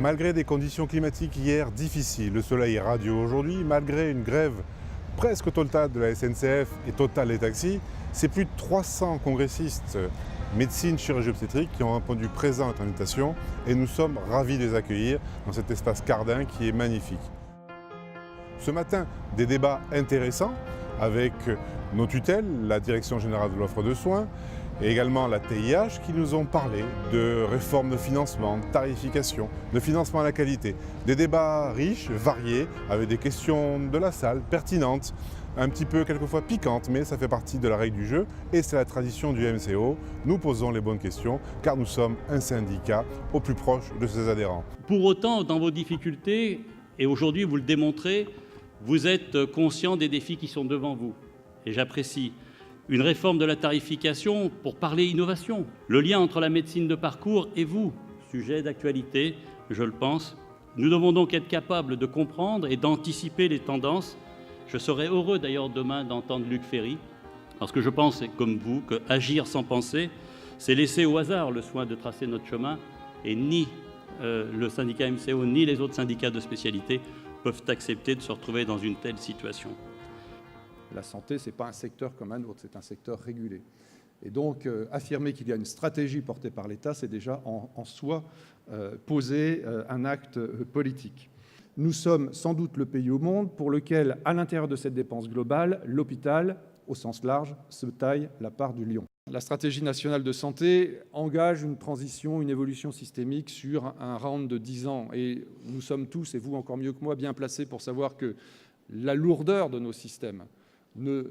Malgré des conditions climatiques hier difficiles, le soleil est radieux aujourd'hui, malgré une grève presque totale de la SNCF et totale des taxis, c'est plus de 300 congressistes médecine, chirurgie obstétrique qui ont répondu présent à notre invitation et nous sommes ravis de les accueillir dans cet espace Cardin qui est magnifique. Ce matin, des débats intéressants avec nos tutelles, la Direction générale de l'offre de soins et également la TIH qui nous ont parlé de réforme de financement, de tarification, de financement à la qualité. Des débats riches, variés, avec des questions de la salle pertinentes, un petit peu quelquefois piquantes, mais ça fait partie de la règle du jeu et c'est la tradition du MCO. Nous posons les bonnes questions car nous sommes un syndicat au plus proche de ses adhérents. Pour autant, dans vos difficultés, et aujourd'hui vous le démontrez, vous êtes conscient des défis qui sont devant vous. Et j'apprécie. Une réforme de la tarification pour parler innovation. Le lien entre la médecine de parcours et vous, sujet d'actualité, je le pense. Nous devons donc être capables de comprendre et d'anticiper les tendances. Je serai heureux d'ailleurs demain d'entendre Luc Ferry, parce que je pense, comme vous, qu'agir sans penser, c'est laisser au hasard le soin de tracer notre chemin, et ni le syndicat MCO, ni les autres syndicats de spécialité peuvent accepter de se retrouver dans une telle situation. La santé, ce n'est pas un secteur comme un autre, c'est un secteur régulé. Et donc, affirmer qu'il y a une stratégie portée par l'État, c'est déjà en soi poser un acte politique. Nous sommes sans doute le pays au monde pour lequel, à l'intérieur de cette dépense globale, l'hôpital, au sens large, se taille la part du lion. La stratégie nationale de santé engage une transition, une évolution systémique sur un round de 10 ans. Et nous sommes tous, et vous encore mieux que moi, bien placés pour savoir que la lourdeur de nos systèmes ne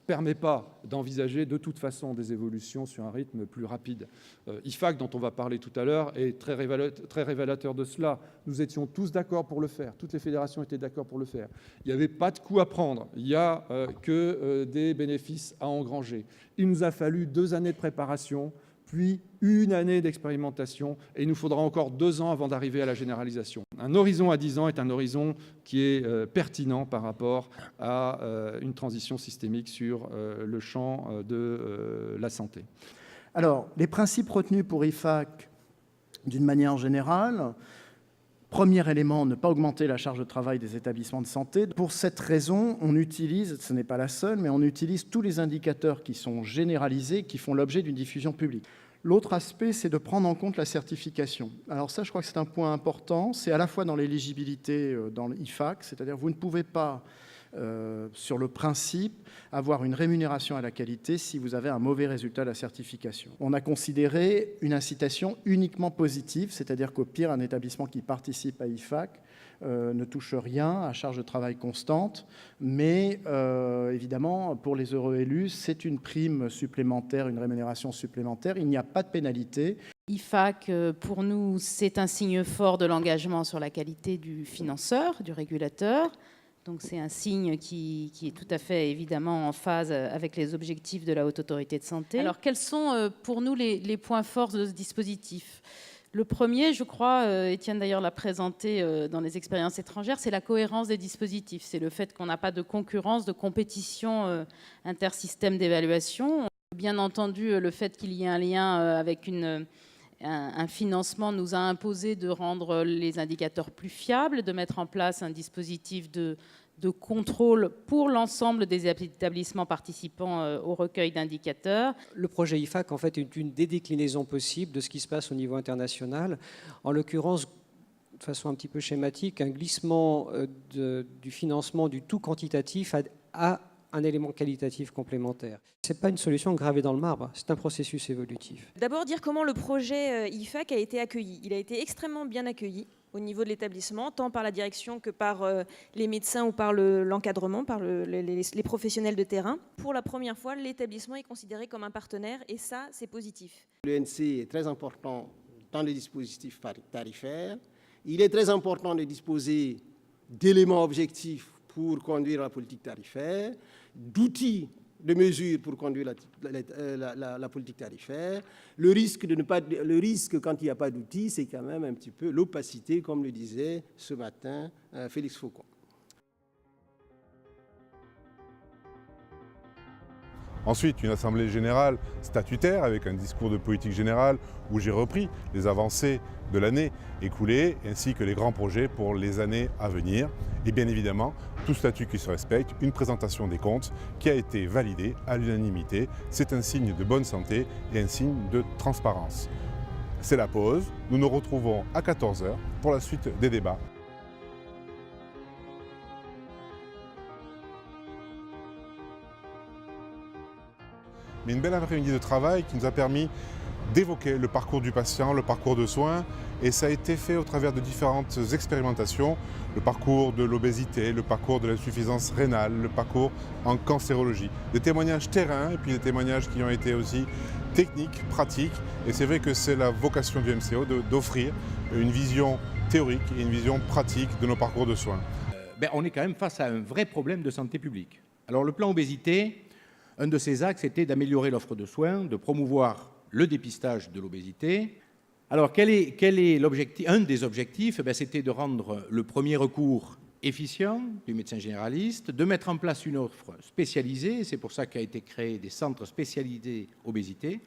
permet pas d'envisager de toute façon des évolutions sur un rythme plus rapide. IFAC, dont on va parler tout à l'heure, est très révélateur de cela. Nous étions tous d'accord pour le faire, toutes les fédérations étaient d'accord pour le faire. Il n'y avait pas de coût à prendre, il n'y a que des bénéfices à engranger. Il nous a fallu 2 années de préparation, puis 1 année d'expérimentation, et il nous faudra encore 2 ans avant d'arriver à la généralisation. Un horizon à 10 ans est un horizon qui est pertinent par rapport à une transition systémique sur le champ de la santé. Alors, les principes retenus pour IFAC, d'une manière générale, premier élément, ne pas augmenter la charge de travail des établissements de santé. Pour cette raison, on utilise, ce n'est pas la seule, mais on utilise tous les indicateurs qui sont généralisés, qui font l'objet d'une diffusion publique. L'autre aspect, c'est de prendre en compte la certification. Alors ça, je crois que c'est un point important. C'est à la fois dans l'éligibilité dans l'IFAC, c'est-à-dire vous ne pouvez pas, sur le principe, avoir une rémunération à la qualité si vous avez un mauvais résultat de la certification. On a considéré une incitation uniquement positive, c'est-à-dire qu'au pire, un établissement qui participe à IFAC ne touche rien à charge de travail constante, mais évidemment, pour les heureux élus, c'est une prime supplémentaire, une rémunération supplémentaire. Il n'y a pas de pénalité. IFAC, pour nous, c'est un signe fort de l'engagement sur la qualité du financeur, du régulateur. Donc c'est un signe qui est tout à fait évidemment en phase avec les objectifs de la Haute Autorité de Santé. Alors quels sont pour nous les points forts de ce dispositif ? Le premier, je crois, Étienne d'ailleurs l'a présenté dans les expériences étrangères, c'est la cohérence des dispositifs. C'est le fait qu'on n'a pas de concurrence, de compétition intersystème d'évaluation. Bien entendu, le fait qu'il y ait un lien avec un financement nous a imposé de rendre les indicateurs plus fiables, de mettre en place un dispositif de contrôle pour l'ensemble des établissements participant au recueil d'indicateurs. Le projet IFAC, en fait, est une des déclinaisons possibles de ce qui se passe au niveau international. En l'occurrence, de façon un petit peu schématique, un glissement du financement du tout quantitatif à un élément qualitatif complémentaire. Ce n'est pas une solution gravée dans le marbre, c'est un processus évolutif. D'abord, dire comment le projet IFAC a été accueilli. Il a été extrêmement bien accueilli au niveau de l'établissement, tant par la direction que par les médecins ou par l'encadrement, par les professionnels de terrain. Pour la première fois, l'établissement est considéré comme un partenaire et ça, c'est positif. L'ENC est très important dans le dispositif tarifaire. Il est très important de disposer d'éléments objectifs pour conduire la politique tarifaire, d'outils de mesures pour conduire la politique tarifaire. Le risque quand il n'y a pas d'outils, c'est quand même un petit peu l'opacité, comme le disait ce matin Félix Faucon. Ensuite, une assemblée générale statutaire avec un discours de politique générale où j'ai repris les avancées de l'année écoulée ainsi que les grands projets pour les années à venir. Et bien évidemment, tout statut qui se respecte, une présentation des comptes qui a été validée à l'unanimité. C'est un signe de bonne santé et un signe de transparence. C'est la pause. Nous nous retrouvons à 14 h pour la suite des débats. Mais une belle après-midi de travail qui nous a permis d'évoquer le parcours du patient, le parcours de soins, et ça a été fait au travers de différentes expérimentations, le parcours de l'obésité, le parcours de l'insuffisance rénale, le parcours en cancérologie. Des témoignages terrain et puis des témoignages qui ont été aussi techniques, pratiques, et c'est vrai que c'est la vocation du MCO d'offrir une vision théorique et une vision pratique de nos parcours de soins. On est quand même face à un vrai problème de santé publique. Alors le plan obésité, un de ses axes était d'améliorer l'offre de soins, de promouvoir le dépistage de l'obésité. Alors quel est l'objectif? Un des objectifs, c'était de rendre le premier recours efficient du médecin généraliste, de mettre en place une offre spécialisée, c'est pour ça qu'a été créé des centres spécialisés obésité,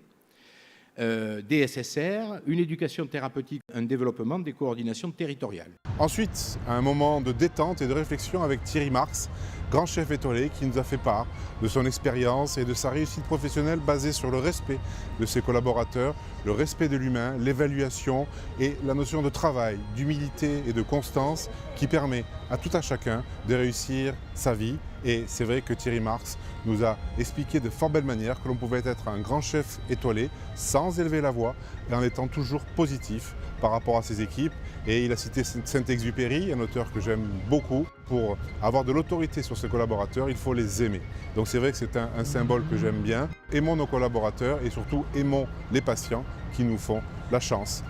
des SSR, une éducation thérapeutique, un développement des coordinations territoriales. Ensuite, un moment de détente et de réflexion avec Thierry Marx, grand chef étoilé qui nous a fait part de son expérience et de sa réussite professionnelle basée sur le respect de ses collaborateurs, le respect de l'humain, l'évaluation et la notion de travail, d'humilité et de constance qui permet à tout un chacun de réussir sa vie. Et c'est vrai que Thierry Marx nous a expliqué de fort belle manière que l'on pouvait être un grand chef étoilé sans élever la voix et en étant toujours positif par rapport à ses équipes. Et il a cité Saint-Exupéry, un auteur que j'aime beaucoup. Pour avoir de l'autorité sur ses collaborateurs, il faut les aimer. Donc c'est vrai que c'est un symbole que j'aime bien. Aimons nos collaborateurs et surtout aimons les patients qui nous font la chance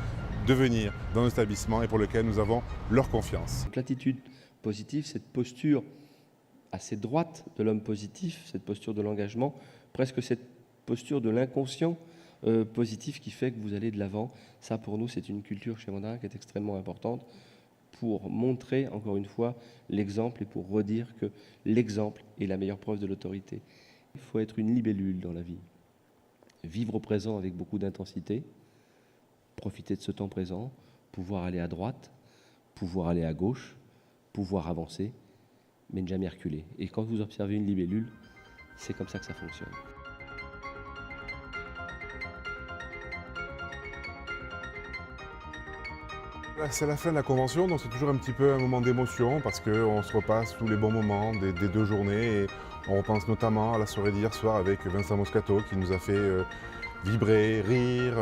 de venir dans notre établissement et pour lequel nous avons leur confiance. L'attitude positive, cette posture assez droite de l'homme positif, cette posture de l'engagement, presque cette posture de l'inconscient positif qui fait que vous allez de l'avant. Ça, pour nous, c'est une culture chez Mandarin qui est extrêmement importante pour montrer, encore une fois, l'exemple et pour redire que l'exemple est la meilleure preuve de l'autorité. Il faut être une libellule dans la vie. Vivre au présent avec beaucoup d'intensité, profiter de ce temps présent, pouvoir aller à droite, pouvoir aller à gauche, pouvoir avancer, mais ne jamais reculer. Et quand vous observez une libellule, c'est comme ça que ça fonctionne. C'est la fin de la convention, donc c'est toujours un petit peu un moment d'émotion parce qu'on se repasse tous les bons moments des 2 journées et on repense notamment à la soirée d'hier soir avec Vincent Moscato qui nous a fait vibrer, rire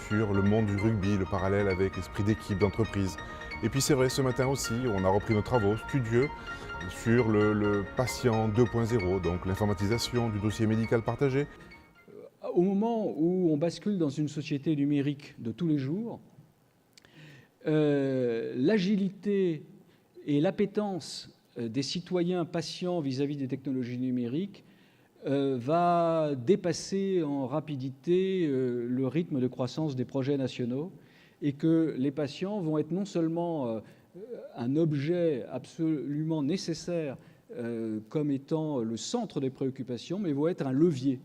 sur le monde du rugby, le parallèle avec l'esprit d'équipe, d'entreprise. Et puis c'est vrai, ce matin aussi, on a repris nos travaux studieux sur le patient 2.0, donc l'informatisation du dossier médical partagé. Au moment où on bascule dans une société numérique de tous les jours, l'agilité et l'appétence des citoyens patients vis-à-vis des technologies numériques va dépasser en rapidité le rythme de croissance des projets nationaux et que les patients vont être non seulement un objet absolument nécessaire comme étant le centre des préoccupations, mais vont être un levier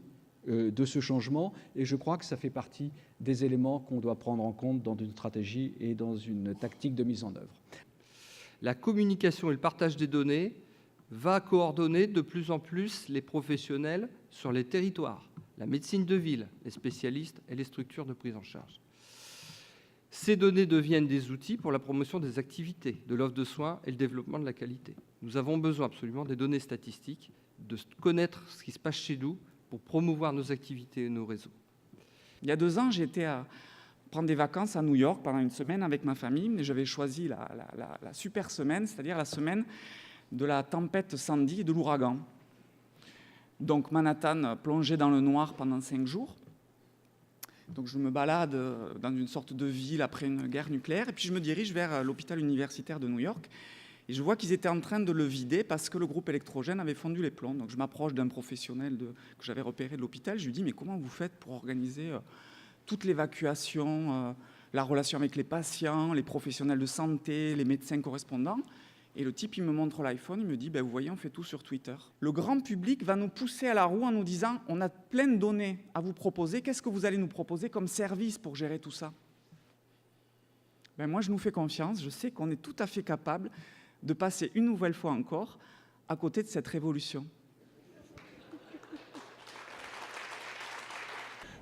de ce changement. Et je crois que ça fait partie des éléments qu'on doit prendre en compte dans une stratégie et dans une tactique de mise en œuvre. La communication et le partage des données va coordonner de plus en plus les professionnels sur les territoires, la médecine de ville, les spécialistes et les structures de prise en charge. Ces données deviennent des outils pour la promotion des activités, de l'offre de soins et le développement de la qualité. Nous avons besoin absolument des données statistiques, de connaître ce qui se passe chez nous pour promouvoir nos activités et nos réseaux. Il y a 2 ans, j'étais à prendre des vacances à New York pendant une semaine avec ma famille, mais j'avais choisi la super semaine, c'est-à-dire la semaine de la tempête Sandy et de l'ouragan. Donc Manhattan plongé dans le noir pendant 5 jours. Donc je me balade dans une sorte de ville après une guerre nucléaire, et puis je me dirige vers l'hôpital universitaire de New York, et je vois qu'ils étaient en train de le vider parce que le groupe électrogène avait fondu les plombs. Donc je m'approche d'un professionnel que j'avais repéré de l'hôpital, je lui dis « Mais comment vous faites pour organiser toute l'évacuation, la relation avec les patients, les professionnels de santé, les médecins correspondants ?» Et le type, il me montre l'iPhone, il me dit, vous voyez, on fait tout sur Twitter. Le grand public va nous pousser à la roue en nous disant, on a plein de données à vous proposer, qu'est-ce que vous allez nous proposer comme service pour gérer tout ça? Moi, je nous fais confiance, je sais qu'on est tout à fait capable de passer une nouvelle fois encore à côté de cette révolution.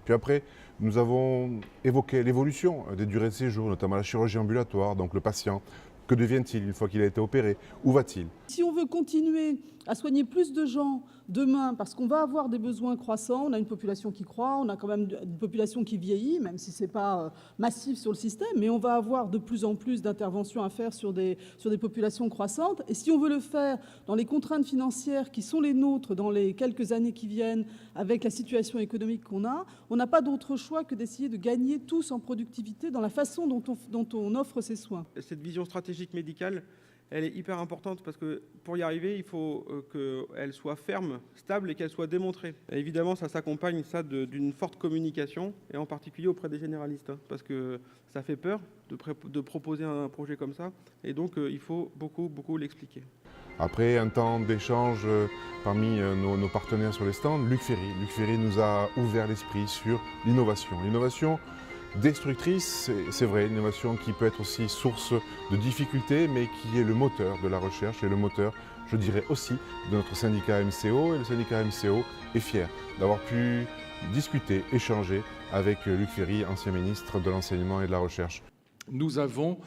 Puis après, nous avons évoqué l'évolution des durées de séjour, notamment la chirurgie ambulatoire, donc le patient. Que devient-il une fois qu'il a été opéré? Où va-t-il? Si on veut continuer à soigner plus de gens demain, parce qu'on va avoir des besoins croissants, on a une population qui croît, on a quand même une population qui vieillit, même si ce n'est pas massif sur le système, mais on va avoir de plus en plus d'interventions à faire sur des populations croissantes. Et si on veut le faire dans les contraintes financières qui sont les nôtres dans les quelques années qui viennent, avec la situation économique qu'on a, on n'a pas d'autre choix que d'essayer de gagner tous en productivité dans la façon dont on offre ces soins. Cette vision stratégique médicale, elle est hyper importante parce que pour y arriver, il faut qu'elle soit ferme, stable et qu'elle soit démontrée. Et évidemment, ça s'accompagne d'une forte communication, et en particulier auprès des généralistes, parce que ça fait peur de proposer un projet comme ça, et donc il faut beaucoup l'expliquer. Après un temps d'échange parmi nos partenaires sur les stands, Luc Ferry nous a ouvert l'esprit sur l'innovation. L'innovation destructrice, c'est vrai, l'innovation qui peut être aussi source de difficultés, mais qui est le moteur de la recherche et le moteur, je dirais aussi, de notre syndicat MCO. Et le syndicat MCO est fier d'avoir pu discuter, échanger avec Luc Ferry, ancien ministre de l'Enseignement et de la Recherche. Nous avons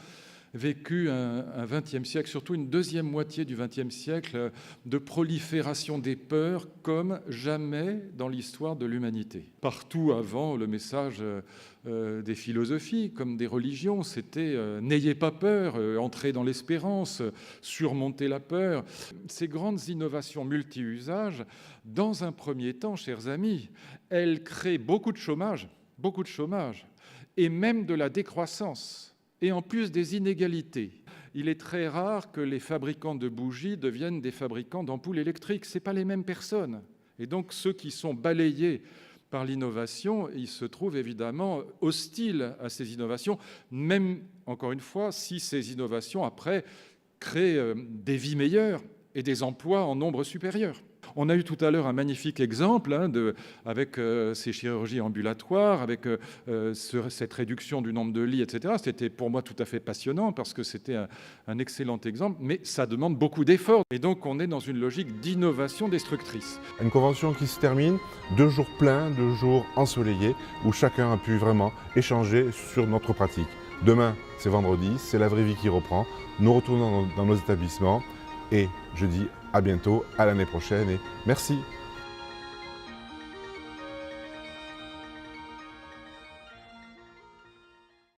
vécu un XXe siècle, surtout une deuxième moitié du XXe siècle, de prolifération des peurs comme jamais dans l'histoire de l'humanité. Partout avant, le message des philosophies comme des religions, c'était « n'ayez pas peur, entrez dans l'espérance, surmontez la peur ». Ces grandes innovations multi-usages, dans un premier temps, chers amis, elles créent beaucoup de chômage, et même de la décroissance. Et en plus des inégalités. Il est très rare que les fabricants de bougies deviennent des fabricants d'ampoules électriques. Ce n'est pas les mêmes personnes. Et donc ceux qui sont balayés par l'innovation, ils se trouvent évidemment hostiles à ces innovations, même, encore une fois, si ces innovations, après, créent des vies meilleures et des emplois en nombre supérieur. On a eu tout à l'heure un magnifique exemple avec ces chirurgies ambulatoires, avec cette réduction du nombre de lits, etc. C'était pour moi tout à fait passionnant parce que c'était un excellent exemple, mais ça demande beaucoup d'efforts. Et donc on est dans une logique d'innovation destructrice. Une convention qui se termine, 2 jours pleins, 2 jours ensoleillés, où chacun a pu vraiment échanger sur notre pratique. Demain, c'est vendredi, c'est la vraie vie qui reprend. Nous retournons dans nos établissements et je dis à bientôt, à l'année prochaine et merci.